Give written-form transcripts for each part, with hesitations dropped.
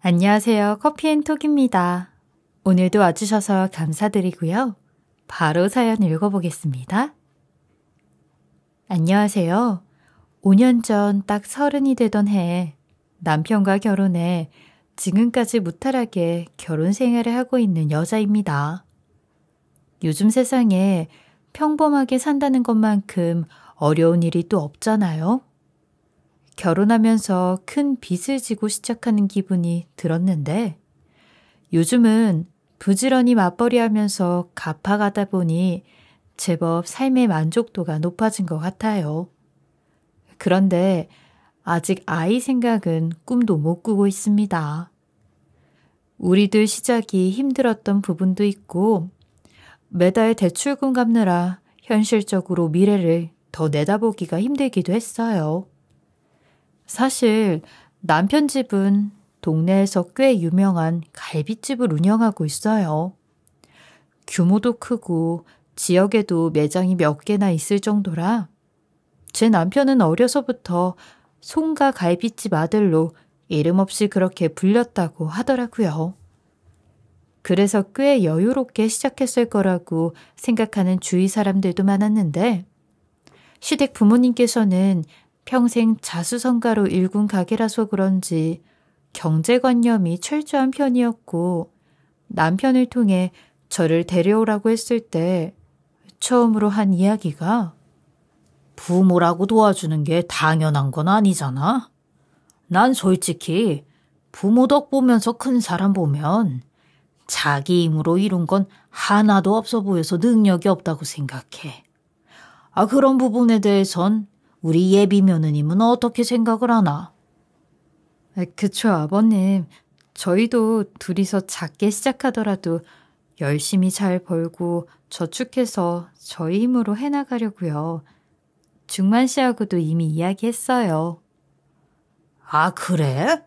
안녕하세요. 커피앤톡입니다. 오늘도 와주셔서 감사드리고요. 바로 사연 읽어보겠습니다. 안녕하세요. 5년 전 딱 30이 되던 해에 남편과 결혼해 지금까지 무탈하게 결혼 생활을 하고 있는 여자입니다. 요즘 세상에 평범하게 산다는 것만큼 어려운 일이 또 없잖아요. 결혼하면서 큰 빚을 지고 시작하는 기분이 들었는데 요즘은 부지런히 맞벌이하면서 갚아가다 보니 제법 삶의 만족도가 높아진 것 같아요. 그런데 아직 아이 생각은 꿈도 못 꾸고 있습니다. 우리들 시작이 힘들었던 부분도 있고 매달 대출금 갚느라 현실적으로 미래를 더 내다보기가 힘들기도 했어요. 사실 남편 집은 동네에서 꽤 유명한 갈비집을 운영하고 있어요. 규모도 크고 지역에도 매장이 몇 개나 있을 정도라 제 남편은 어려서부터 송가 갈비집 아들로 이름 없이 그렇게 불렸다고 하더라고요. 그래서 꽤 여유롭게 시작했을 거라고 생각하는 주위 사람들도 많았는데 시댁 부모님께서는 평생 자수성가로 일군 가게라서 그런지 경제관념이 철저한 편이었고 남편을 통해 저를 데려오라고 했을 때 처음으로 한 이야기가 부모라고 도와주는 게 당연한 건 아니잖아. 난 솔직히 부모 덕 보면서 큰 사람 보면 자기 힘으로 이룬 건 하나도 없어 보여서 능력이 없다고 생각해. 그런 부분에 대해선 우리 예비 며느님은 어떻게 생각을 하나? 그쵸, 아버님. 저희도 둘이서 작게 시작하더라도 열심히 잘 벌고 저축해서 저희 힘으로 해나가려고요. 중만 씨하고도 이미 이야기했어요. 그래?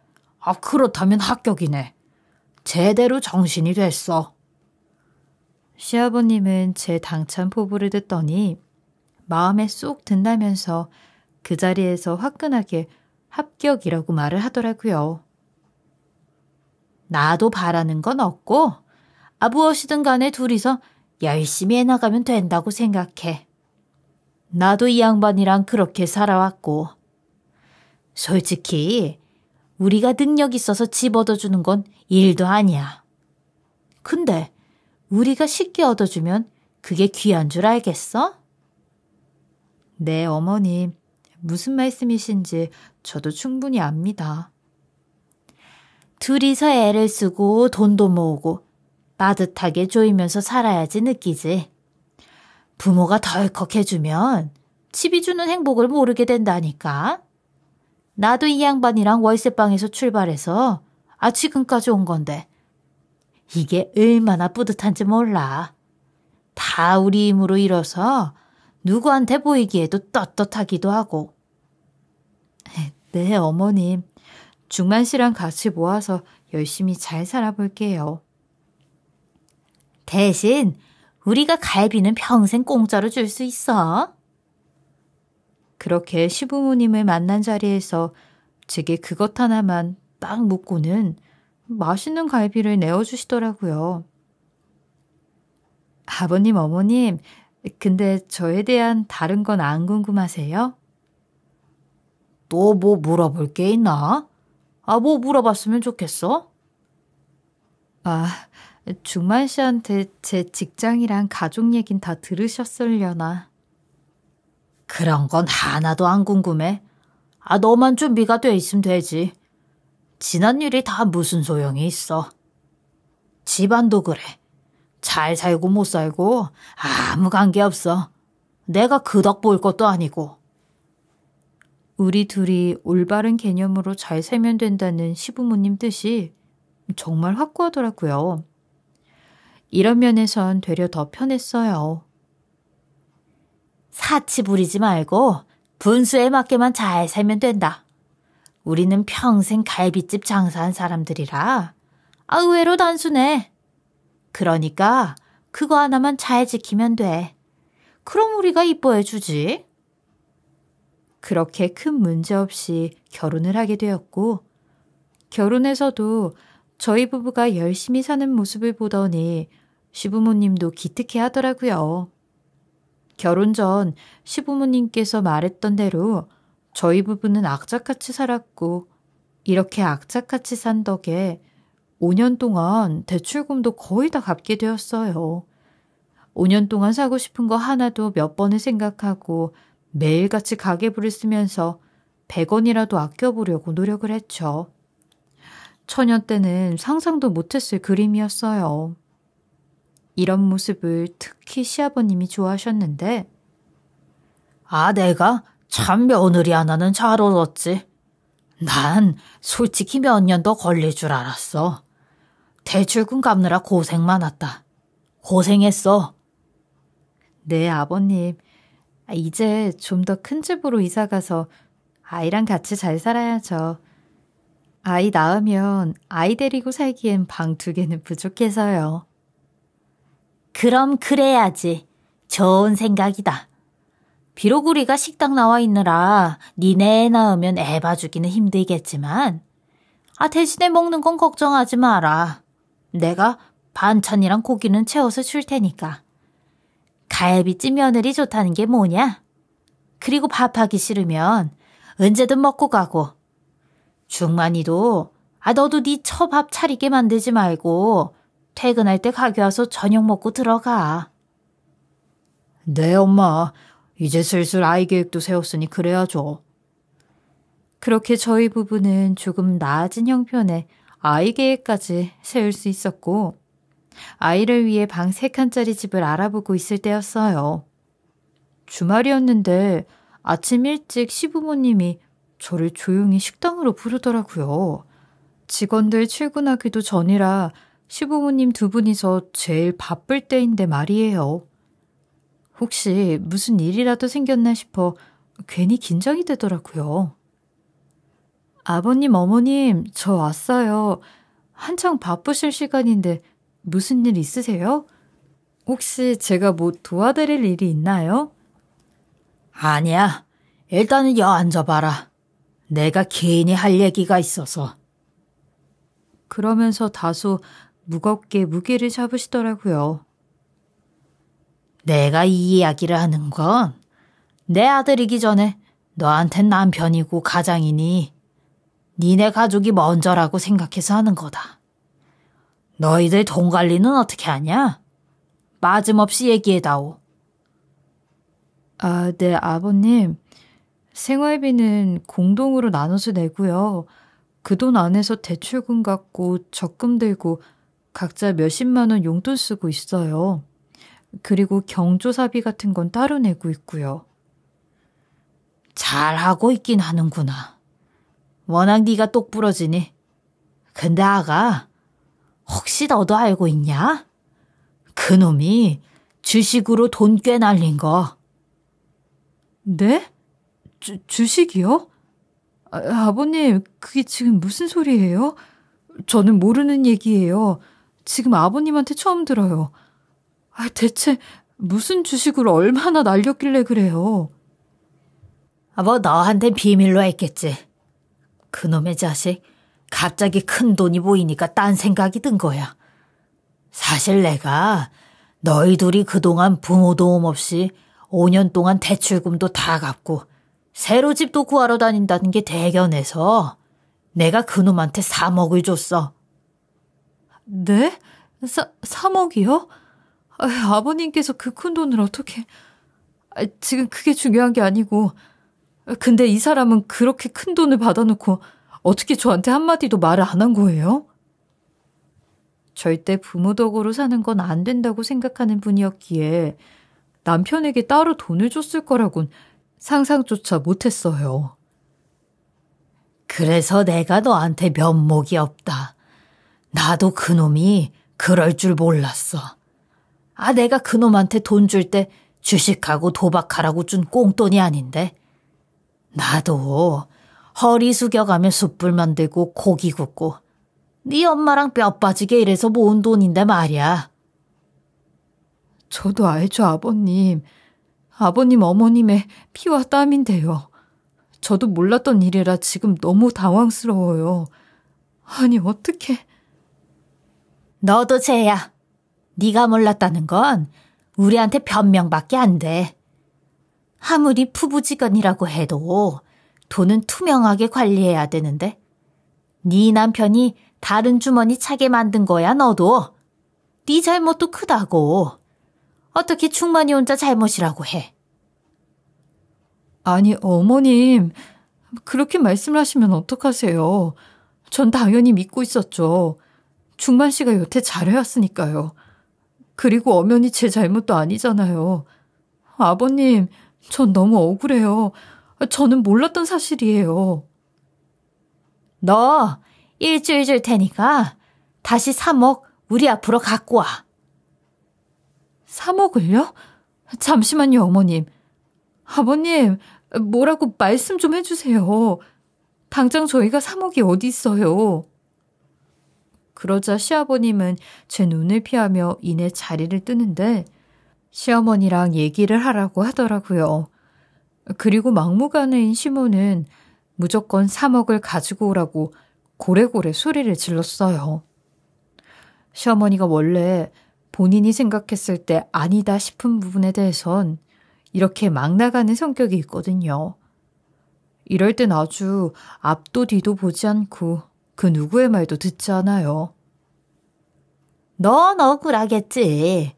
그렇다면 합격이네. 제대로 정신이 됐어. 시아버님은 제 당찬 포부를 듣더니 마음에 쏙 든다면서 그 자리에서 화끈하게 합격이라고 말을 하더라고요. 나도 바라는 건 없고 무엇이든 간에 둘이서 열심히 해나가면 된다고 생각해. 나도 이 양반이랑 그렇게 살아왔고 솔직히 우리가 능력 있어서 집 얻어주는 건 일도 아니야. 근데 우리가 쉽게 얻어주면 그게 귀한 줄 알겠어? 네, 어머님. 무슨 말씀이신지 저도 충분히 압니다. 둘이서 애를 쓰고 돈도 모으고 빠듯하게 조이면서 살아야지 느끼지. 부모가 덜컥해주면 집이 주는 행복을 모르게 된다니까. 나도 이 양반이랑 월세방에서 출발해서 지금까지 온 건데 이게 얼마나 뿌듯한지 몰라. 다 우리 힘으로 이뤄서 누구한테 보이기에도 떳떳하기도 하고. 네, 어머님. 중만 씨랑 같이 모아서 열심히 잘 살아볼게요. 대신 우리가 갈비는 평생 공짜로 줄 수 있어. 그렇게 시부모님을 만난 자리에서 제게 그것 하나만 딱 묻고는 맛있는 갈비를 내어주시더라고요. 아버님, 어머님, 근데 저에 대한 다른 건 안 궁금하세요? 또 뭐 물어볼 게 있나? 뭐 물어봤으면 좋겠어? 중만 씨한테 제 직장이랑 가족 얘긴 다 들으셨으려나. 그런 건 하나도 안 궁금해. 너만 준비가 돼 있으면 되지. 지난 일이 다 무슨 소용이 있어. 집안도 그래. 잘 살고 못 살고 아무 관계 없어. 내가 그 덕 볼 것도 아니고. 우리 둘이 올바른 개념으로 잘 살면 된다는 시부모님 뜻이 정말 확고하더라고요. 이런 면에선 되려 더 편했어요. 사치 부리지 말고 분수에 맞게만 잘 살면 된다. 우리는 평생 갈비집 장사한 사람들이라 의외로 단순해. 그러니까 그거 하나만 잘 지키면 돼. 그럼 우리가 이뻐해 주지. 그렇게 큰 문제 없이 결혼을 하게 되었고 결혼해서도 저희 부부가 열심히 사는 모습을 보더니 시부모님도 기특해 하더라고요. 결혼 전 시부모님께서 말했던 대로 저희 부부는 악착같이 살았고 이렇게 악착같이 산 덕에 5년 동안 대출금도 거의 다 갚게 되었어요. 5년 동안 사고 싶은 거 하나도 몇 번을 생각하고 매일같이 가계부를 쓰면서 100원이라도 아껴보려고 노력을 했죠. 처녀 때는 상상도 못했을 그림이었어요. 이런 모습을 특히 시아버님이 좋아하셨는데 내가 참 며느리 하나는 잘 얻었지. 난 솔직히 몇 년 더 걸릴 줄 알았어. 대출금 갚느라 고생 많았다. 고생했어. 네, 아버님. 이제 좀 더 큰 집으로 이사 가서 아이랑 같이 잘 살아야죠. 아이 낳으면 아이 데리고 살기엔 방 2개는 부족해서요. 그럼 그래야지. 좋은 생각이다. 비록 우리가 식당 나와 있느라 니네 애 낳으면 애 봐주기는 힘들겠지만 대신에 먹는 건 걱정하지 마라. 내가 반찬이랑 고기는 채워서 줄 테니까. 갈비찜 며느리 좋다는 게 뭐냐? 그리고 밥하기 싫으면 언제든 먹고 가고. 중만이도 너도 네 처밥 차리게 만들지 말고 퇴근할 때 가게 와서 저녁 먹고 들어가. 네, 엄마. 이제 슬슬 아이 계획도 세웠으니 그래야죠. 그렇게 저희 부부는 조금 나아진 형편의 아이 계획까지 세울 수 있었고 아이를 위해 방 3칸짜리 집을 알아보고 있을 때였어요. 주말이었는데 아침 일찍 시부모님이 저를 조용히 식당으로 부르더라고요. 직원들 출근하기도 전이라 시부모님 2분이서 제일 바쁠 때인데 말이에요. 혹시 무슨 일이라도 생겼나 싶어 괜히 긴장이 되더라고요. 아버님, 어머님, 저 왔어요. 한창 바쁘실 시간인데 무슨 일 있으세요? 혹시 제가 뭐 도와드릴 일이 있나요? 아니야. 일단은 앉아봐라. 내가 괜히 할 얘기가 있어서. 그러면서 다소 무겁게 무게를 잡으시더라고요. 내가 이 이야기를 하는 건 내 아들이기 전에 너한텐 남편이고 가장이니 니네 가족이 먼저라고 생각해서 하는 거다. 너희들 돈 관리는 어떻게 하냐? 빠짐없이 얘기해다오. 네, 아버님. 생활비는 공동으로 나눠서 내고요. 그 돈 안에서 대출금 갚고 적금 들고 각자 몇십만 원 용돈 쓰고 있어요. 그리고 경조사비 같은 건 따로 내고 있고요. 잘하고 있긴 하는구나. 워낙 네가 똑부러지니. 근데 혹시 너도 알고 있냐? 그놈이 주식으로 돈 꽤 날린 거. 네? 주식이요? 아버님, 그게 지금 무슨 소리예요? 저는 모르는 얘기예요. 지금 아버님한테 처음 들어요. 대체 무슨 주식으로 얼마나 날렸길래 그래요? 뭐 너한텐 비밀로 했겠지. 그놈의 자식 갑자기 큰 돈이 보이니까 딴 생각이 든 거야. 사실 내가 너희 둘이 그동안 부모 도움 없이 5년 동안 대출금도 다 갚고 새로 집도 구하러 다닌다는 게 대견해서 내가 그놈한테 3억을 줬어. 네? 3억이요? 아버님께서 그 큰 돈을 어떻게... 지금 그게 중요한 게 아니고... 근데 이 사람은 그렇게 큰 돈을 받아놓고 어떻게 저한테 한마디도 말을 안 한 거예요? 절대 부모 덕으로 사는 건 안 된다고 생각하는 분이었기에 남편에게 따로 돈을 줬을 거라곤 상상조차 못했어요. 그래서 내가 너한테 면목이 없다. 나도 그놈이 그럴 줄 몰랐어. 내가 그놈한테 돈 줄 때 주식하고 도박하라고 준 꽁돈이 아닌데. 나도 허리 숙여가며 숯불 만들고 고기 굽고 네 엄마랑 뼈 빠지게 일해서 모은 돈인데 말이야. 저도 알죠, 아버님. 아버님, 어머님의 피와 땀인데요. 저도 몰랐던 일이라 지금 너무 당황스러워요. 아니, 어떻게... 너도 쟤야. 네가 몰랐다는 건 우리한테 변명밖에 안 돼. 아무리 부부지간이라고 해도 돈은 투명하게 관리해야 되는데 네 남편이 다른 주머니 차게 만든 거야 너도. 네 잘못도 크다고. 어떻게 충만이 혼자 잘못이라고 해. 아니, 어머님, 그렇게 말씀하시면 어떡하세요. 전 당연히 믿고 있었죠. 중만 씨가 여태 잘해왔으니까요. 그리고 엄연히 제 잘못도 아니잖아요. 아버님, 전 너무 억울해요. 저는 몰랐던 사실이에요. 너 일주일 줄 테니까 다시 3억 우리 앞으로 갖고 와. 3억을요? 잠시만요, 어머님. 아버님, 뭐라고 말씀 좀 해주세요. 당장 저희가 3억이 어디 있어요. 그러자 시아버님은 제 눈을 피하며 이내 자리를 뜨는데 시어머니랑 얘기를 하라고 하더라고요. 그리고 막무가내인 시모는 무조건 3억을 가지고 오라고 고래고래 소리를 질렀어요. 시어머니가 원래 본인이 생각했을 때 아니다 싶은 부분에 대해선 이렇게 막 나가는 성격이 있거든요. 이럴 땐 아주 앞도 뒤도 보지 않고 그 누구의 말도 듣지 않아요. 넌 억울하겠지.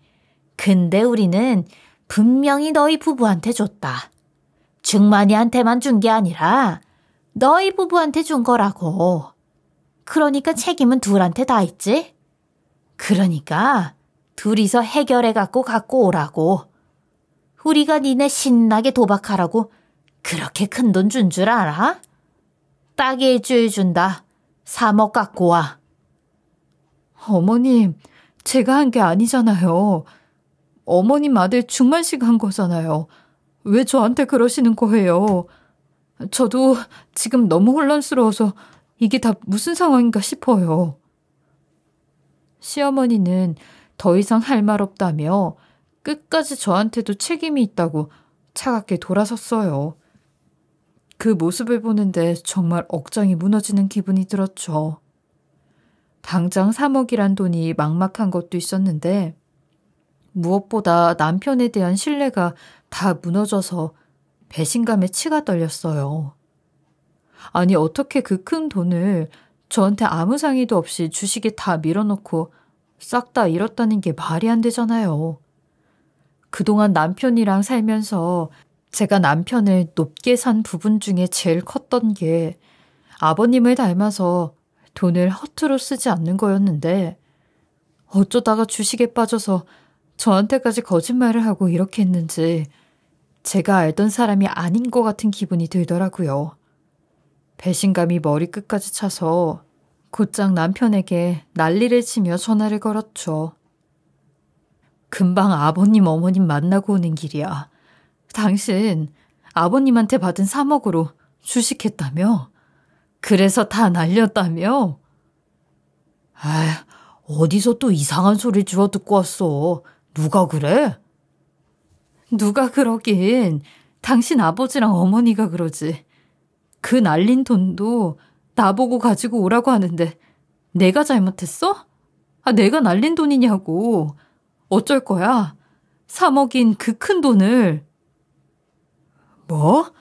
근데 우리는 분명히 너희 부부한테 줬다. 중만이한테만 준 게 아니라 너희 부부한테 준 거라고. 그러니까 책임은 둘한테 다 있지. 그러니까 둘이서 해결해 갖고 오라고. 우리가 니네 신나게 도박하라고 그렇게 큰 돈 준 줄 알아? 딱 일주일 준다. 3억 갖고 와. 어머님, 제가 한 게 아니잖아요. 어머님 아들 중만 씨가 한 거잖아요. 왜 저한테 그러시는 거예요? 저도 지금 너무 혼란스러워서 이게 다 무슨 상황인가 싶어요. 시어머니는 더 이상 할 말 없다며 끝까지 저한테도 책임이 있다고 차갑게 돌아섰어요. 그 모습을 보는데 정말 억장이 무너지는 기분이 들었죠. 당장 3억이란 돈이 막막한 것도 있었는데 무엇보다 남편에 대한 신뢰가 다 무너져서 배신감에 치가 떨렸어요. 아니, 어떻게 그 큰 돈을 저한테 아무 상의도 없이 주식에 다 밀어넣고 싹 다 잃었다는 게 말이 안 되잖아요. 그동안 남편이랑 살면서 제가 남편을 높게 산 부분 중에 제일 컸던 게 아버님을 닮아서 돈을 허투루 쓰지 않는 거였는데 어쩌다가 주식에 빠져서 저한테까지 거짓말을 하고 이렇게 했는지 제가 알던 사람이 아닌 것 같은 기분이 들더라고요. 배신감이 머리끝까지 차서 곧장 남편에게 난리를 치며 전화를 걸었죠. 금방 아버님 어머님 만나고 오는 길이야. 당신 아버님한테 받은 3억으로 주식했다며? 그래서 다 날렸다며? 아, 어디서 또 이상한 소리 주워 듣고 왔어. 누가 그래? 누가 그러긴 당신 아버지랑 어머니가 그러지. 그 날린 돈도 나보고 가지고 오라고 하는데 내가 잘못했어? 내가 날린 돈이냐고. 어쩔 거야? 3억인 그 큰 돈을. 뭐?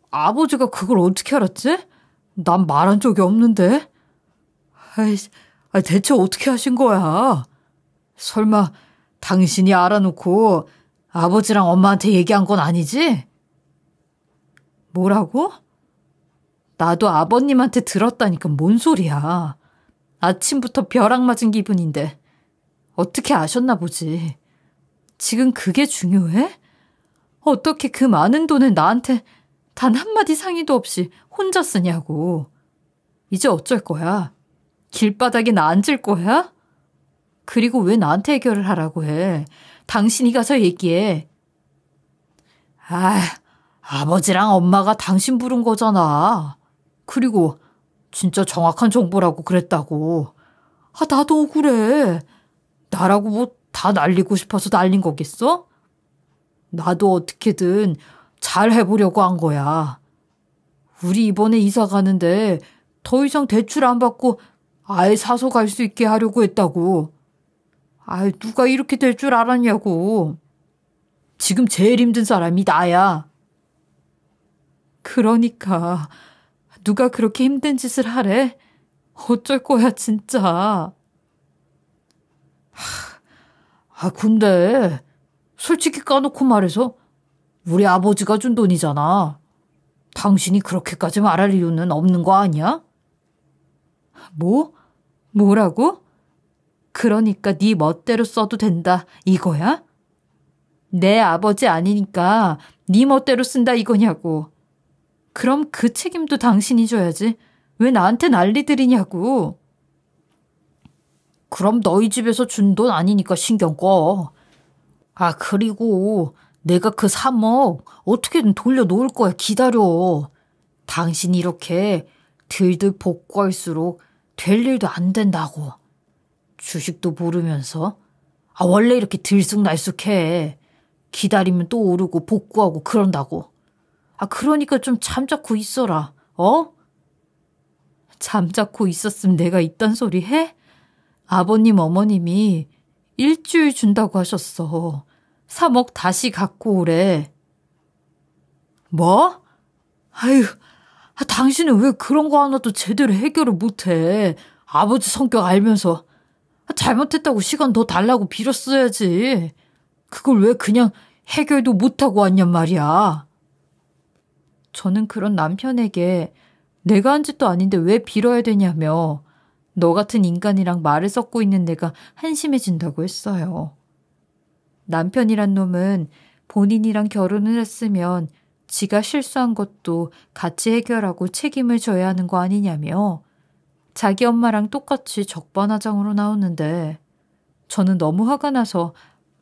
아버지가 그걸 어떻게 알았지? 난 말한 적이 없는데. 대체 어떻게 하신 거야? 설마 당신이 알아놓고 아버지랑 엄마한테 얘기한 건 아니지? 뭐라고? 나도 아버님한테 들었다니까 뭔 소리야. 아침부터 벼락 맞은 기분인데 어떻게 아셨나 보지. 지금 그게 중요해? 어떻게 그 많은 돈을 나한테 단 한마디 상의도 없이 혼자 쓰냐고. 이제 어쩔 거야? 길바닥에 나 앉을 거야? 그리고 왜 나한테 해결을 하라고 해? 당신이 가서 얘기해. 아버지랑 엄마가 당신 부른 거잖아. 그리고 진짜 정확한 정보라고 그랬다고. 나도 억울해. 나라고 뭐 다 날리고 싶어서 날린 거겠어? 나도 어떻게든 잘 해보려고 한 거야. 우리 이번에 이사 가는데 더 이상 대출 안 받고 아예 사서 갈 수 있게 하려고 했다고. 아이, 누가 이렇게 될 줄 알았냐고. 지금 제일 힘든 사람이 나야. 그러니까 누가 그렇게 힘든 짓을 하래? 어쩔 거야 진짜. 근데 솔직히 까놓고 말해서 우리 아버지가 준 돈이잖아. 당신이 그렇게까지 말할 이유는 없는 거 아니야? 뭐? 뭐라고? 그러니까 네 멋대로 써도 된다 이거야? 내 아버지 아니니까 네 멋대로 쓴다 이거냐고. 그럼 그 책임도 당신이 져야지. 왜 나한테 난리들이냐고. 그럼 너희 집에서 준 돈 아니니까 신경 꺼. 그리고 내가 그 3억 어떻게든 돌려놓을 거야. 기다려. 당신이 이렇게 들들 복구할수록 될 일도 안 된다고. 주식도 모르면서. 원래 이렇게 들쑥날쑥해. 기다리면 또 오르고 복구하고 그런다고. 그러니까 좀 잠자코 있어라. 잠자코 있었으면 내가 이딴 소리 해? 아버님 어머님이 일주일 준다고 하셨어. 3억 다시 갖고 오래. 뭐? 당신은 왜 그런 거 하나도 제대로 해결을 못해. 아버지 성격 알면서. 잘못했다고 시간 더 달라고 빌었어야지. 그걸 왜 그냥 해결도 못하고 왔냔 말이야. 저는 그런 남편에게 내가 한 짓도 아닌데 왜 빌어야 되냐며 너 같은 인간이랑 말을 섞고 있는 내가 한심해진다고 했어요. 남편이란 놈은 본인이랑 결혼을 했으면 지가 실수한 것도 같이 해결하고 책임을 져야 하는 거 아니냐며 자기 엄마랑 똑같이 적반하장으로 나오는데 저는 너무 화가 나서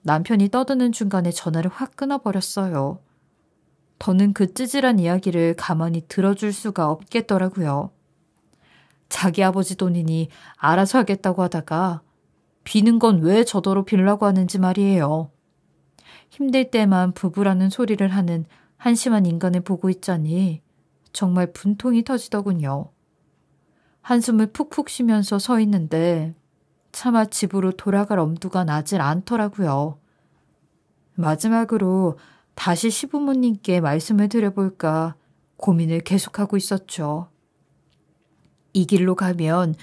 남편이 떠드는 중간에 전화를 확 끊어버렸어요. 더는 그 찌질한 이야기를 가만히 들어줄 수가 없겠더라고요. 자기 아버지 돈이니 알아서 하겠다고 하다가 비는 건 왜 저더러 빌라고 하는지 말이에요. 힘들 때만 부부라는 소리를 하는 한심한 인간을 보고 있자니 정말 분통이 터지더군요. 한숨을 푹푹 쉬면서 서 있는데 차마 집으로 돌아갈 엄두가 나질 않더라고요. 마지막으로 다시 시부모님께 말씀을 드려볼까 고민을 계속하고 있었죠. 이 길로 가면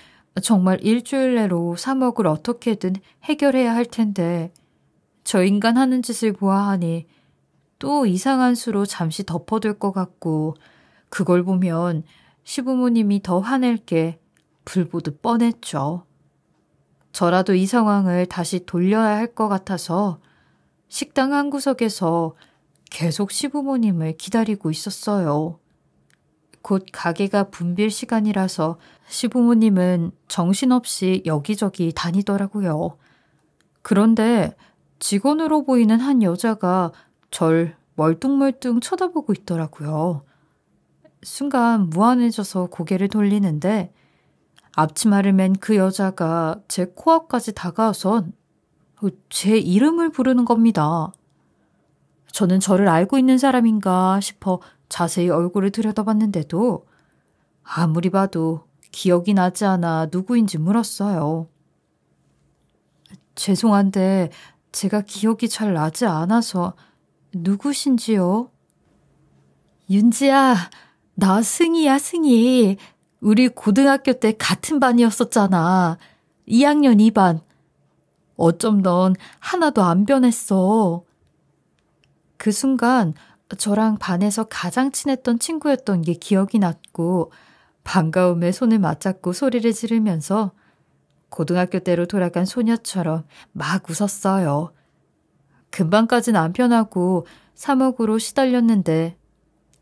정말 일주일 내로 3억을 어떻게든 해결해야 할 텐데 저 인간 하는 짓을 보아하니 또 이상한 수로 잠시 덮어둘 것 같고 그걸 보면 시부모님이 더 화낼 게 불보듯 뻔했죠. 저라도 이 상황을 다시 돌려야 할 것 같아서 식당 한 구석에서 계속 시부모님을 기다리고 있었어요. 곧 가게가 분빌 시간이라서 시부모님은 정신없이 여기저기 다니더라고요. 그런데 직원으로 보이는 한 여자가 절 멀뚱멀뚱 쳐다보고 있더라고요. 순간 무안해져서 고개를 돌리는데 앞치마를 맨 그 여자가 제 코앞까지 다가와선 제 이름을 부르는 겁니다. 저는 저를 알고 있는 사람인가 싶어 자세히 얼굴을 들여다봤는데도 아무리 봐도 기억이 나지 않아 누구인지 물었어요. 죄송한데 제가 기억이 잘 나지 않아서 누구신지요? 윤지야, 나 승희야, 승희. 우리 고등학교 때 같은 반이었었잖아. 2학년 2반. 어쩜 넌 하나도 안 변했어. 그 순간 저랑 반에서 가장 친했던 친구였던 게 기억이 났고 반가움에 손을 맞잡고 소리를 지르면서 고등학교 때로 돌아간 소녀처럼 막 웃었어요. 금방까지 남편하고 3억으로 시달렸는데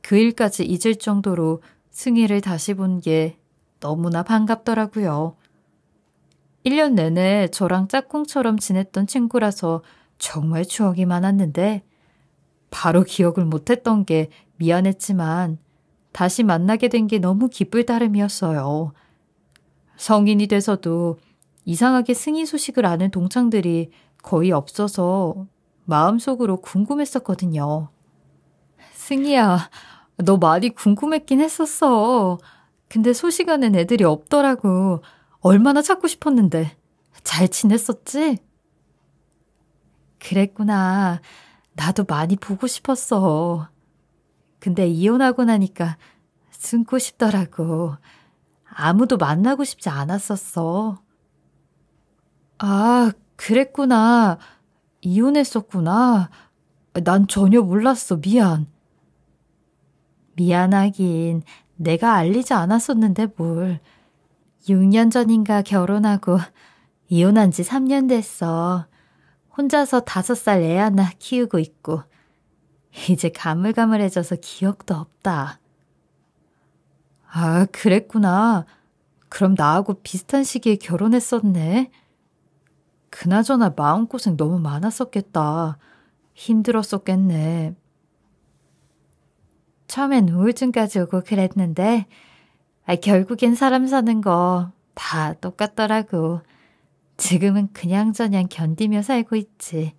그 일까지 잊을 정도로 승희를 다시 본 게 너무나 반갑더라고요. 1년 내내 저랑 짝꿍처럼 지냈던 친구라서 정말 추억이 많았는데 바로 기억을 못했던 게 미안했지만 다시 만나게 된 게 너무 기쁠 따름이었어요. 성인이 돼서도 이상하게 승희 소식을 아는 동창들이 거의 없어서 마음속으로 궁금했었거든요. 승희야, 너 많이 궁금했긴 했었어. 근데 소식 아는 애들이 없더라고. 얼마나 찾고 싶었는데. 잘 지냈었지? 그랬구나. 나도 많이 보고 싶었어. 근데 이혼하고 나니까 숨고 싶더라고. 아무도 만나고 싶지 않았었어. 아, 그랬구나. 이혼했었구나. 난 전혀 몰랐어. 미안. 미안하긴. 내가 알리지 않았었는데 뭘. 6년 전인가 결혼하고 이혼한 지 3년 됐어. 혼자서 5살 애 하나 키우고 있고. 이제 가물가물해져서 기억도 없다. 아, 그랬구나. 그럼 나하고 비슷한 시기에 결혼했었네. 그나저나 마음고생 너무 많았었겠다. 힘들었었겠네. 처음엔 우울증까지 오고 그랬는데 결국엔 사람 사는 거 다 똑같더라고. 지금은 그냥저냥 견디며 살고 있지.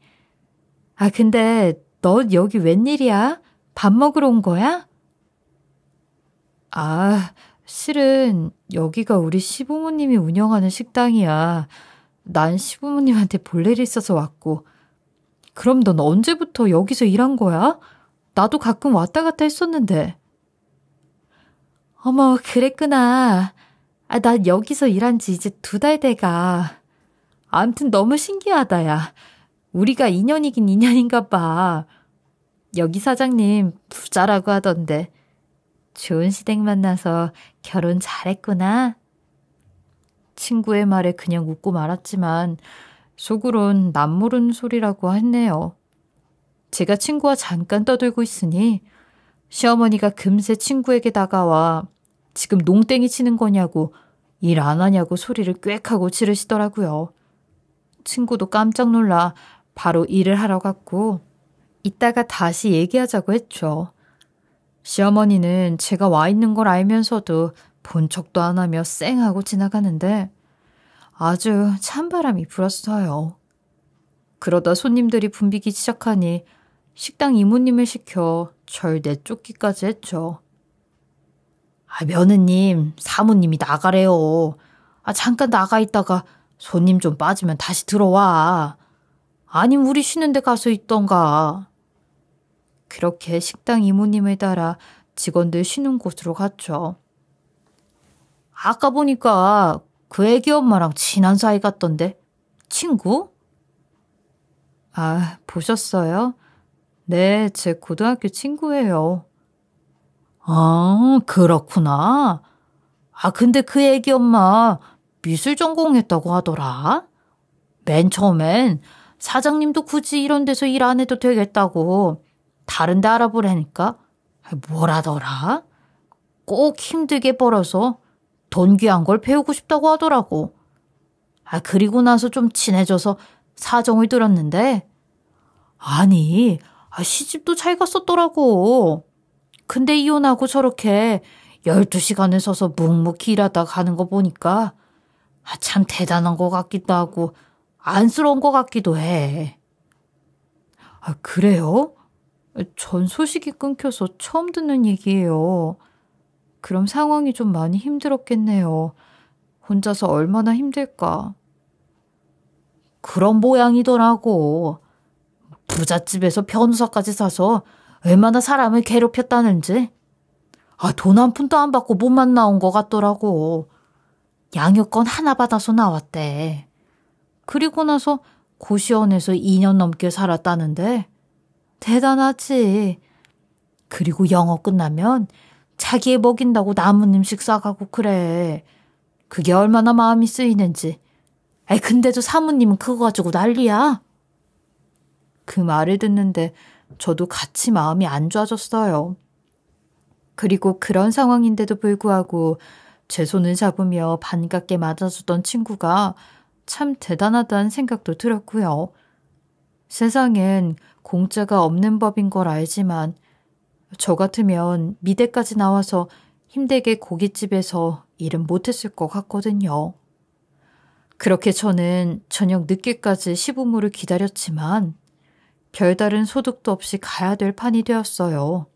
아, 근데 너 여기 웬일이야? 밥 먹으러 온 거야? 아, 실은 여기가 우리 시부모님이 운영하는 식당이야. 난 시부모님한테 볼 일이 있어서 왔고. 그럼 넌 언제부터 여기서 일한 거야? 나도 가끔 왔다 갔다 했었는데. 어머, 그랬구나. 아, 난 여기서 일한 지 이제 2달 돼가. 암튼 너무 신기하다, 야. 우리가 인연이긴 인연인가 봐. 여기 사장님 부자라고 하던데. 좋은 시댁 만나서 결혼 잘했구나. 친구의 말에 그냥 웃고 말았지만 속으론 남모르는 소리라고 했네요. 제가 친구와 잠깐 떠들고 있으니 시어머니가 금세 친구에게 다가와 지금 농땡이 치는 거냐고 일 안 하냐고 소리를 꽥 하고 지르시더라고요. 친구도 깜짝 놀라 바로 일을 하러 갔고 이따가 다시 얘기하자고 했죠. 시어머니는 제가 와 있는 걸 알면서도 본 척도 안 하며 쌩하고 지나가는데 아주 찬바람이 불었어요. 그러다 손님들이 붐비기 시작하니 식당 이모님을 시켜 절 내쫓기까지 했죠. 아, 며느님, 사모님이 나가래요. 아, 잠깐 나가 있다가 손님 좀 빠지면 다시 들어와. 아님 우리 쉬는 데 가서 있던가. 그렇게 식당 이모님을 따라 직원들 쉬는 곳으로 갔죠. 아까 보니까 그 애기 엄마랑 친한 사이 같던데. 친구? 아, 보셨어요? 네, 제 고등학교 친구예요. 아, 그렇구나. 아, 근데 그 애기 엄마 미술 전공했다고 하더라. 맨 처음엔 사장님도 굳이 이런 데서 일 안 해도 되겠다고 다른 데 알아보라니까 뭘 하더라? 꼭 힘들게 벌어서 돈 귀한 걸 배우고 싶다고 하더라고. 아, 그리고 나서 좀 친해져서 사정을 들었는데 아니, 시집도 잘 갔었더라고. 근데 이혼하고 저렇게 12시간을 서서 묵묵히 일하다 가는 거 보니까 참 대단한 것 같기도 하고 안쓰러운 것 같기도 해. 아, 그래요? 전 소식이 끊겨서 처음 듣는 얘기예요. 그럼 상황이 좀 많이 힘들었겠네요. 혼자서 얼마나 힘들까. 그런 모양이더라고. 부잣집에서 변호사까지 사서 얼마나 사람을 괴롭혔다는지. 아, 돈 한 푼도 안 받고 몸만 나온 것 같더라고. 양육권 하나 받아서 나왔대. 그리고 나서 고시원에서 2년 넘게 살았다는데 대단하지. 그리고 영어 끝나면 자기 애 먹인다고 남은 음식 싸가고 그래. 그게 얼마나 마음이 쓰이는지. 아이, 근데도 사모님은 그거 가지고 난리야. 그 말을 듣는데 저도 같이 마음이 안 좋아졌어요. 그리고 그런 상황인데도 불구하고 제 손을 잡으며 반갑게 맞아주던 친구가 참 대단하다는 생각도 들었고요. 세상엔 공짜가 없는 법인 걸 알지만 저 같으면 미대까지 나와서 힘들게 고깃집에서 일은 못했을 것 같거든요. 그렇게 저는 저녁 늦게까지 시부모를 기다렸지만 별다른 소득도 없이 가야 될 판이 되었어요.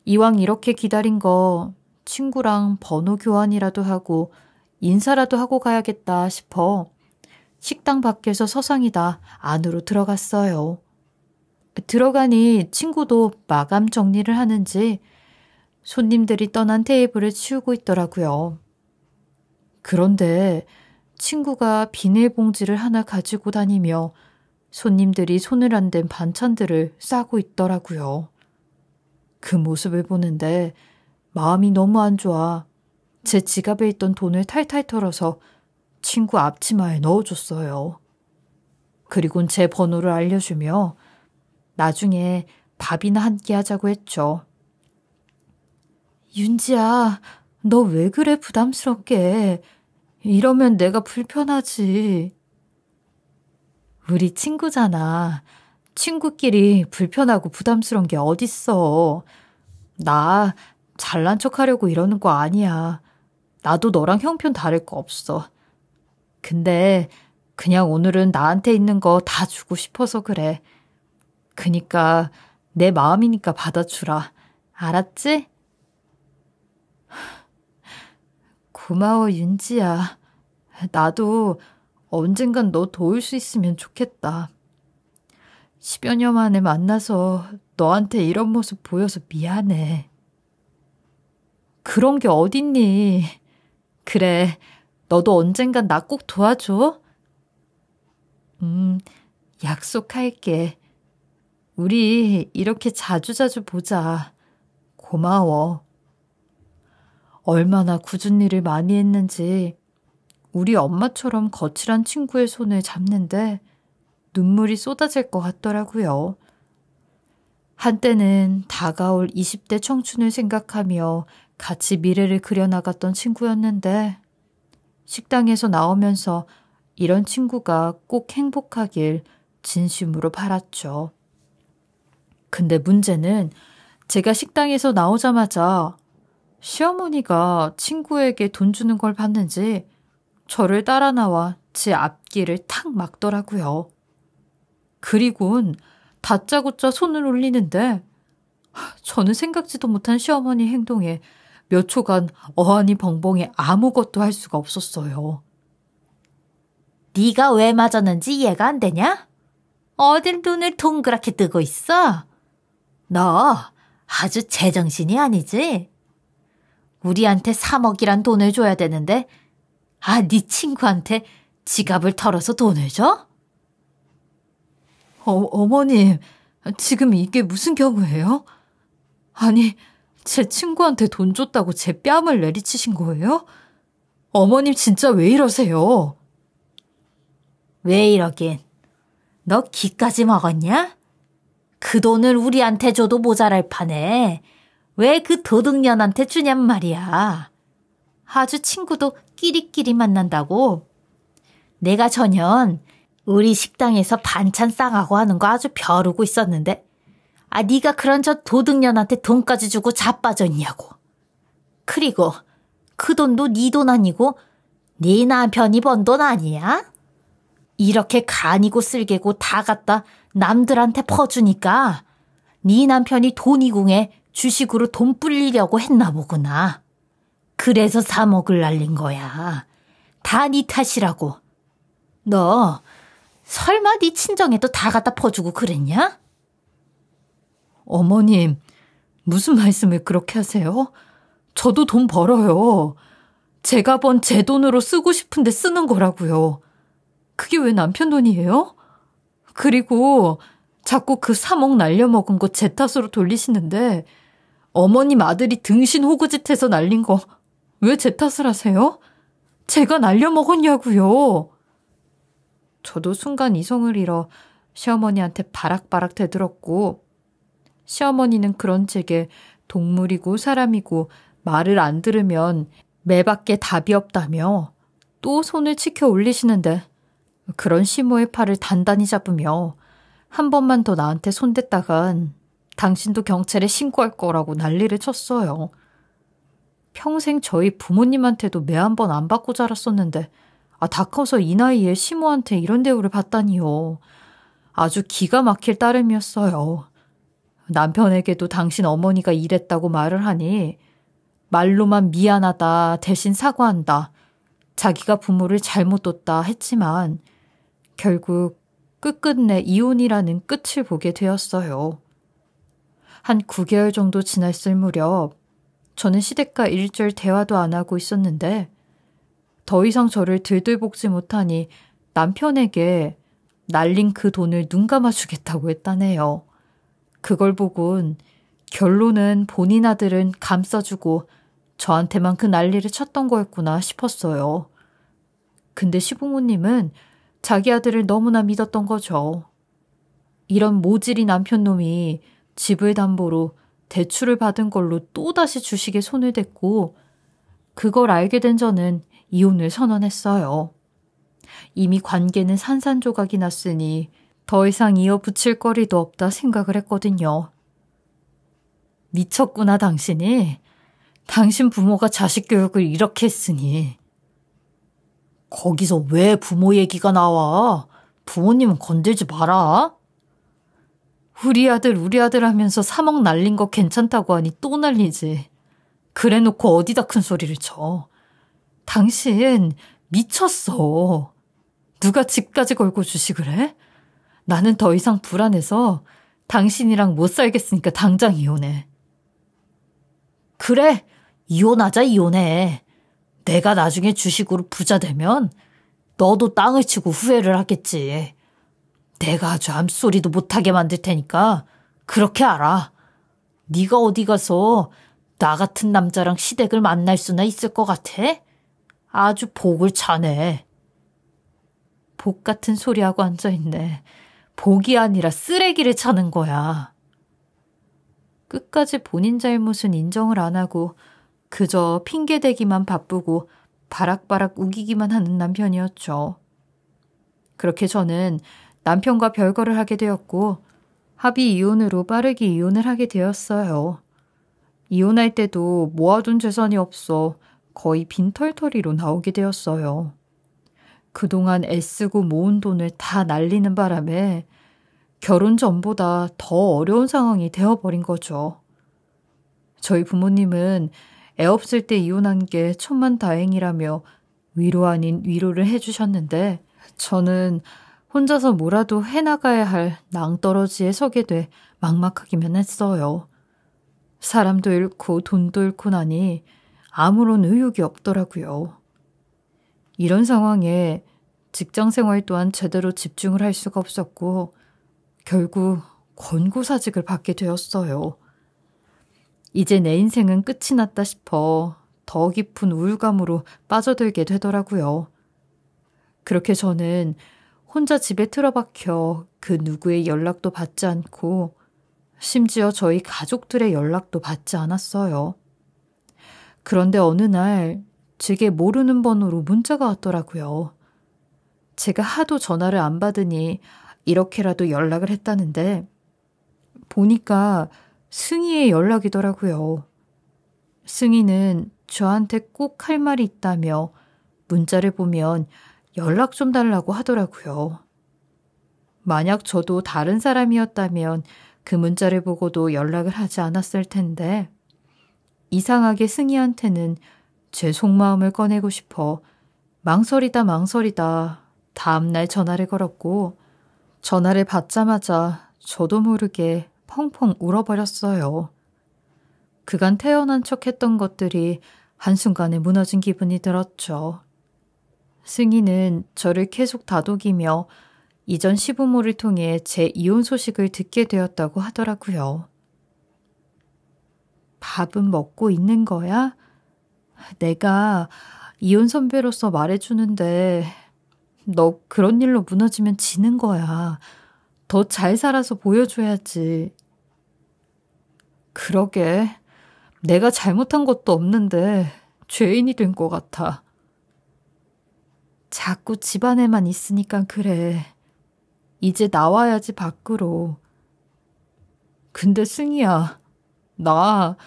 이왕 이렇게 기다린 거 친구랑 번호 교환이라도 하고 인사라도 하고 가야겠다 싶어 식당 밖에서 서성이다 안으로 들어갔어요. 들어가니 친구도 마감 정리를 하는지 손님들이 떠난 테이블을 치우고 있더라고요. 그런데 친구가 비닐봉지를 하나 가지고 다니며 손님들이 손을 안 댄 반찬들을 싸고 있더라고요. 그 모습을 보는데 마음이 너무 안 좋아 제 지갑에 있던 돈을 탈탈 털어서 친구 앞치마에 넣어줬어요. 그리곤 제 번호를 알려주며 나중에 밥이나 한 끼 하자고 했죠. 윤지야, 너 왜 그래 부담스럽게. 이러면 내가 불편하지. 우리 친구잖아. 친구끼리 불편하고 부담스러운 게 어딨어. 나 잘난 척하려고 이러는 거 아니야. 나도 너랑 형편 다를 거 없어. 근데 그냥 오늘은 나한테 있는 거 다 주고 싶어서 그래. 그니까 내 마음이니까 받아주라. 알았지? 고마워 윤지야. 나도 언젠간 너 도울 수 있으면 좋겠다. 10여 년 만에 만나서 너한테 이런 모습 보여서 미안해. 그런 게 어딨니? 그래, 너도 언젠간 나 꼭 도와줘. 약속할게. 우리 이렇게 자주자주 보자. 고마워. 얼마나 굳은 일을 많이 했는지 우리 엄마처럼 거칠한 친구의 손을 잡는데 눈물이 쏟아질 것 같더라고요. 한때는 다가올 20대 청춘을 생각하며 같이 미래를 그려나갔던 친구였는데 식당에서 나오면서 이런 친구가 꼭 행복하길 진심으로 바랐죠. 근데 문제는 제가 식당에서 나오자마자 시어머니가 친구에게 돈 주는 걸 봤는지 저를 따라 나와 제 앞길을 탁 막더라고요. 그리곤 다짜고짜 손을 올리는데 저는 생각지도 못한 시어머니 행동에 몇 초간 어안이 벙벙해 아무것도 할 수가 없었어요. 네가 왜 맞았는지 이해가 안 되냐? 어딜 눈을 동그랗게 뜨고 있어? 너 아주 제정신이 아니지? 우리한테 3억이란 돈을 줘야 되는데 네 친구한테 지갑을 털어서 돈을 줘? 어머님, 지금 이게 무슨 경우예요? 아니, 제 친구한테 돈 줬다고 제 뺨을 내리치신 거예요? 어머님 진짜 왜 이러세요? 왜 이러긴? 너 기까지 먹었냐? 그 돈을 우리한테 줘도 모자랄 판에 왜 그 도둑년한테 주냔 말이야. 아주 친구도 끼리끼리 만난다고. 내가 전현 우리 식당에서 반찬 쌍하고 하는 거 아주 벼르고 있었는데 네가 그런 저 도둑년한테 돈까지 주고 자빠졌냐고. 그리고 그 돈도 네 돈 아니고 네 남편이 번 돈 아니야? 이렇게 간이고 쓸개고 다 갖다 남들한테 퍼주니까 네 남편이 돈이궁에 주식으로 돈 불리려고 했나 보구나. 그래서 3억을 날린 거야. 다 네 탓이라고. 너 설마 네 친정에도 다 갖다 퍼주고 그랬냐? 어머님, 무슨 말씀을 그렇게 하세요? 저도 돈 벌어요. 제가 번 제 돈으로 쓰고 싶은데 쓰는 거라고요. 그게 왜 남편 돈이에요? 그리고 자꾸 그 3억 날려먹은 거 제 탓으로 돌리시는데 어머님 아들이 등신 호구짓해서 날린 거 왜 제 탓을 하세요? 제가 날려먹었냐고요. 저도 순간 이성을 잃어 시어머니한테 바락바락 대들었고 시어머니는 그런 제게 동물이고 사람이고 말을 안 들으면 매밖에 답이 없다며 또 손을 치켜 올리시는데 그런 시모의 팔을 단단히 잡으며 한 번만 더 나한테 손댔다간 당신도 경찰에 신고할 거라고 난리를 쳤어요. 평생 저희 부모님한테도 매 한 번 안 받고 자랐었는데 다 커서 이 나이에 시모한테 이런 대우를 받다니요. 아주 기가 막힐 따름이었어요. 남편에게도 당신 어머니가 이랬다고 말을 하니 말로만 미안하다 대신 사과한다 자기가 부모를 잘못 뒀다 했지만 결국 끝끝내 이혼이라는 끝을 보게 되었어요. 한 9개월 정도 지났을 무렵 저는 시댁과 일절 대화도 안 하고 있었는데 더 이상 저를 들들볶지 못하니 남편에게 날린 그 돈을 눈 감아주겠다고 했다네요. 그걸 보곤 결론은 본인 아들은 감싸주고 저한테만 그 난리를 쳤던 거였구나 싶었어요. 근데 시부모님은 자기 아들을 너무나 믿었던 거죠. 이런 모질이 남편놈이 집을 담보로 대출을 받은 걸로 또다시 주식에 손을 댔고 그걸 알게 된 저는 이혼을 선언했어요. 이미 관계는 산산조각이 났으니 더 이상 이어붙일 거리도 없다 생각을 했거든요. 미쳤구나 당신이. 당신 부모가 자식 교육을 이렇게 했으니. 거기서 왜 부모 얘기가 나와? 부모님은 건들지 마라. 우리 아들 하면서 3억 날린 거 괜찮다고 하니 또 날리지. 그래놓고 어디다 큰 소리를 쳐. 당신 미쳤어. 누가 집까지 걸고 주식을 해? 나는 더 이상 불안해서 당신이랑 못 살겠으니까 당장 이혼해. 그래, 이혼하자 이혼해. 내가 나중에 주식으로 부자 되면 너도 땅을 치고 후회를 하겠지. 내가 아주 암소리도 못하게 만들 테니까 그렇게 알아. 네가 어디 가서 나 같은 남자랑 시댁을 만날 수나 있을 것 같아? 아주 복을 차네. 복 같은 소리하고 앉아있네. 복이 아니라 쓰레기를 차는 거야. 끝까지 본인 잘못은 인정을 안 하고 그저 핑계대기만 바쁘고 바락바락 우기기만 하는 남편이었죠. 그렇게 저는 남편과 별거를 하게 되었고 합의 이혼으로 빠르게 이혼을 하게 되었어요. 이혼할 때도 모아둔 재산이 없어 거의 빈털터리로 나오게 되었어요. 그동안 애쓰고 모은 돈을 다 날리는 바람에 결혼 전보다 더 어려운 상황이 되어버린 거죠. 저희 부모님은 애 없을 때 이혼한 게 천만다행이라며 위로 아닌 위로를 해주셨는데 저는 혼자서 뭐라도 해나가야 할 낭떠러지에 서게 돼 막막하기만 했어요. 사람도 잃고 돈도 잃고 나니 아무런 의욕이 없더라고요. 이런 상황에 직장생활 또한 제대로 집중을 할 수가 없었고 결국 권고사직을 받게 되었어요. 이제 내 인생은 끝이 났다 싶어 더 깊은 우울감으로 빠져들게 되더라고요. 그렇게 저는 혼자 집에 틀어박혀 그 누구의 연락도 받지 않고 심지어 저희 가족들의 연락도 받지 않았어요. 그런데 어느 날 제게 모르는 번호로 문자가 왔더라고요. 제가 하도 전화를 안 받으니 이렇게라도 연락을 했다는데 보니까 승희의 연락이더라고요. 승희는 저한테 꼭 할 말이 있다며 문자를 보면 연락 좀 달라고 하더라고요. 만약 저도 다른 사람이었다면 그 문자를 보고도 연락을 하지 않았을 텐데 이상하게 승희한테는 제 속마음을 꺼내고 싶어 망설이다 다음날 전화를 걸었고 전화를 받자마자 저도 모르게 펑펑 울어버렸어요. 그간 태어난 척했던 것들이 한순간에 무너진 기분이 들었죠. 승희는 저를 계속 다독이며 이전 시부모를 통해 제 이혼 소식을 듣게 되었다고 하더라고요. 밥은 먹고 있는 거야? 내가 이혼 선배로서 말해주는데 너 그런 일로 무너지면 지는 거야. 더 잘 살아서 보여줘야지. 그러게. 내가 잘못한 것도 없는데 죄인이 된 것 같아. 자꾸 집안에만 있으니까 그래. 이제 나와야지 밖으로. 근데 승희야, 나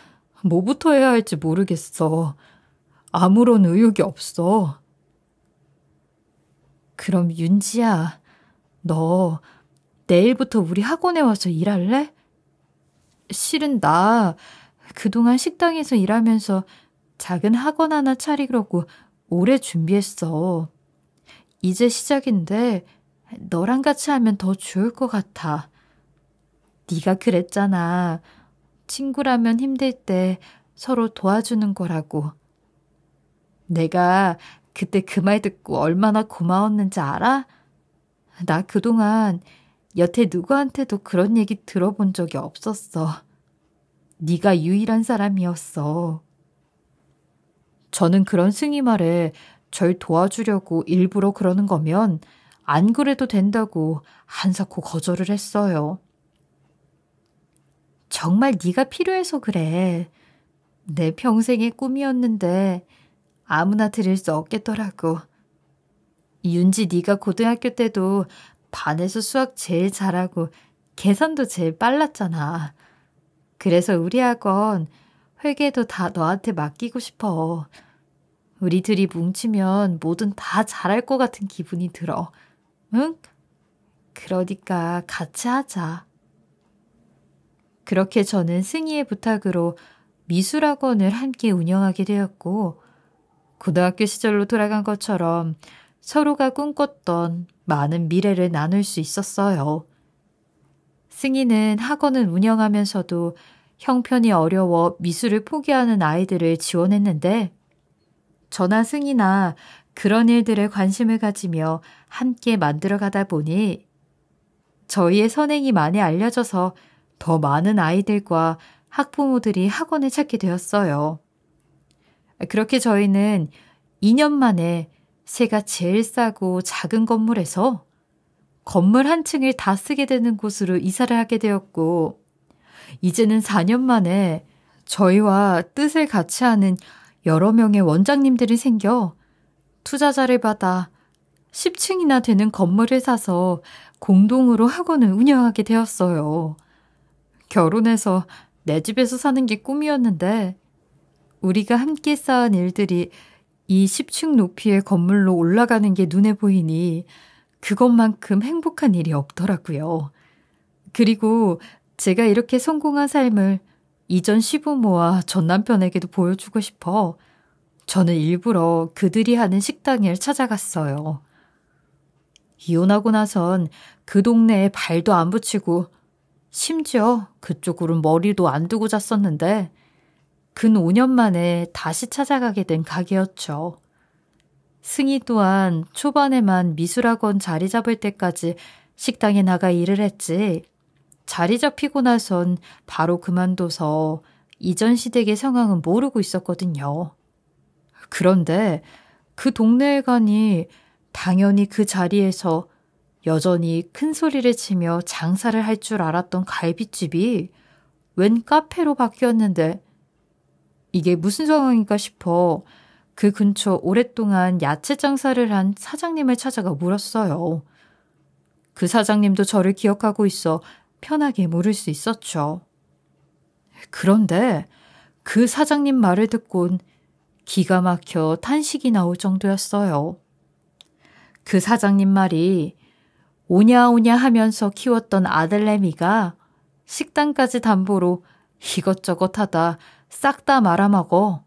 뭐부터 해야 할지 모르겠어. 아무런 의욕이 없어. 그럼 윤지야, 너 내일부터 우리 학원에 와서 일할래? 실은 나 그동안 식당에서 일하면서 작은 학원 하나 차리려고 오래 준비했어. 이제 시작인데 너랑 같이 하면 더 좋을 것 같아. 네가 그랬잖아. 친구라면 힘들 때 서로 도와주는 거라고. 내가 그때 그 말 듣고 얼마나 고마웠는지 알아? 나 그동안 여태 누구한테도 그런 얘기 들어본 적이 없었어. 네가 유일한 사람이었어. 저는 그런 승희 말에 절 도와주려고 일부러 그러는 거면 안 그래도 된다고 한사코 거절을 했어요. 정말 네가 필요해서 그래. 내 평생의 꿈이었는데 아무나 들을 수 없겠더라고. 윤지 네가 고등학교 때도 반에서 수학 제일 잘하고 계산도 제일 빨랐잖아. 그래서 우리 학원 회계도 다 너한테 맡기고 싶어. 우리 둘이 뭉치면 뭐든 다 잘할 것 같은 기분이 들어. 응? 그러니까 같이 하자. 그렇게 저는 승희의 부탁으로 미술학원을 함께 운영하게 되었고, 고등학교 시절로 돌아간 것처럼 서로가 꿈꿨던 많은 미래를 나눌 수 있었어요. 승희는 학원을 운영하면서도 형편이 어려워 미술을 포기하는 아이들을 지원했는데, 저나 승희나 그런 일들에 관심을 가지며 함께 만들어가다 보니 저희의 선행이 많이 알려져서 더 많은 아이들과 학부모들이 학원을 찾게 되었어요. 그렇게 저희는 2년 만에 새가 제일 싸고 작은 건물에서 건물 한 층을 다 쓰게 되는 곳으로 이사를 하게 되었고, 이제는 4년 만에 저희와 뜻을 같이 하는 여러 명의 원장님들이 생겨 투자자를 받아 10층이나 되는 건물을 사서 공동으로 학원을 운영하게 되었어요. 결혼해서 내 집에서 사는 게 꿈이었는데 우리가 함께 쌓은 일들이 이 10층 높이의 건물로 올라가는 게 눈에 보이니 그것만큼 행복한 일이 없더라고요. 그리고 제가 이렇게 성공한 삶을 이전 시부모와 전 남편에게도 보여주고 싶어 저는 일부러 그들이 하는 식당을 찾아갔어요. 이혼하고 나선 그 동네에 발도 안 붙이고 심지어 그쪽으로 머리도 안 두고 잤었는데 근 5년 만에 다시 찾아가게 된 가게였죠. 승희 또한 초반에만 미술학원 자리 잡을 때까지 식당에 나가 일을 했지 자리 잡히고 나선 바로 그만둬서 이전 시댁의 상황은 모르고 있었거든요. 그런데 그 동네에 가니 당연히 그 자리에서 여전히 큰 소리를 치며 장사를 할 줄 알았던 갈비집이 웬 카페로 바뀌었는데 이게 무슨 상황인가 싶어 그 근처 오랫동안 야채 장사를 한 사장님을 찾아가 물었어요. 그 사장님도 저를 기억하고 있어 편하게 물을 수 있었죠. 그런데 그 사장님 말을 듣곤 기가 막혀 탄식이 나올 정도였어요. 그 사장님 말이 오냐오냐 하면서 키웠던 아들내미가 식당까지 담보로 이것저것 하다 싹 다 말아먹어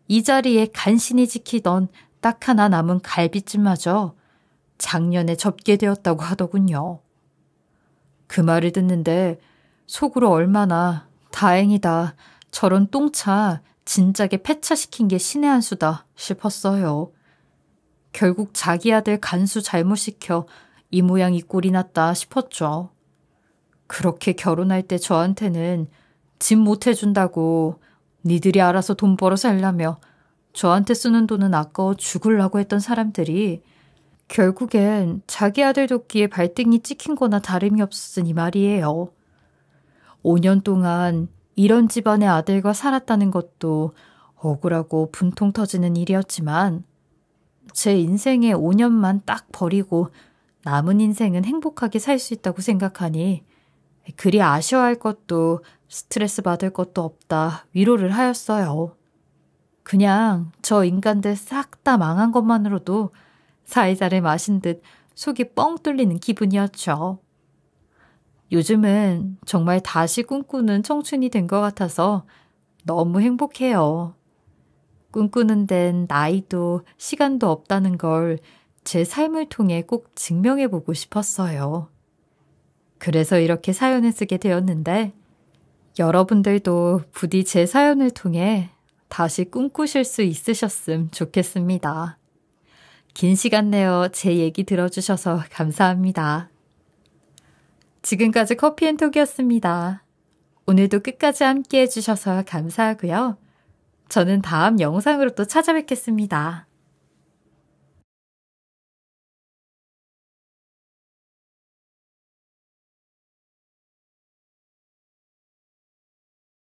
이 자리에 간신히 지키던 딱 하나 남은 갈비찜마저 작년에 접게 되었다고 하더군요. 그 말을 듣는데 속으로 얼마나 다행이다. 저런 똥차 진작에 폐차시킨 게 신의 한 수다 싶었어요. 결국 자기 아들 간수 잘못시켜 이 모양 이 꼴이 났다 싶었죠. 그렇게 결혼할 때 저한테는 집 못 해준다고 니들이 알아서 돈 벌어 살라며 저한테 쓰는 돈은 아까워 죽으려고 했던 사람들이 결국엔 자기 아들 돕기에 발등이 찍힌 거나 다름이 없으니 말이에요. 5년 동안 이런 집안의 아들과 살았다는 것도 억울하고 분통 터지는 일이었지만 제 인생의 5년만 딱 버리고 남은 인생은 행복하게 살 수 있다고 생각하니 그리 아쉬워할 것도 스트레스 받을 것도 없다 위로를 하였어요. 그냥 저 인간들 싹 다 망한 것만으로도 사이다를 마신 듯 속이 뻥 뚫리는 기분이었죠. 요즘은 정말 다시 꿈꾸는 청춘이 된 것 같아서 너무 행복해요. 꿈꾸는 데는 나이도 시간도 없다는 걸 제 삶을 통해 꼭 증명해보고 싶었어요. 그래서 이렇게 사연을 쓰게 되었는데 여러분들도 부디 제 사연을 통해 다시 꿈꾸실 수 있으셨음 좋겠습니다. 긴 시간 내어 제 얘기 들어주셔서 감사합니다. 지금까지 커피앤톡이었습니다. 오늘도 끝까지 함께 해주셔서 감사하고요. 저는 다음 영상으로 또 찾아뵙겠습니다.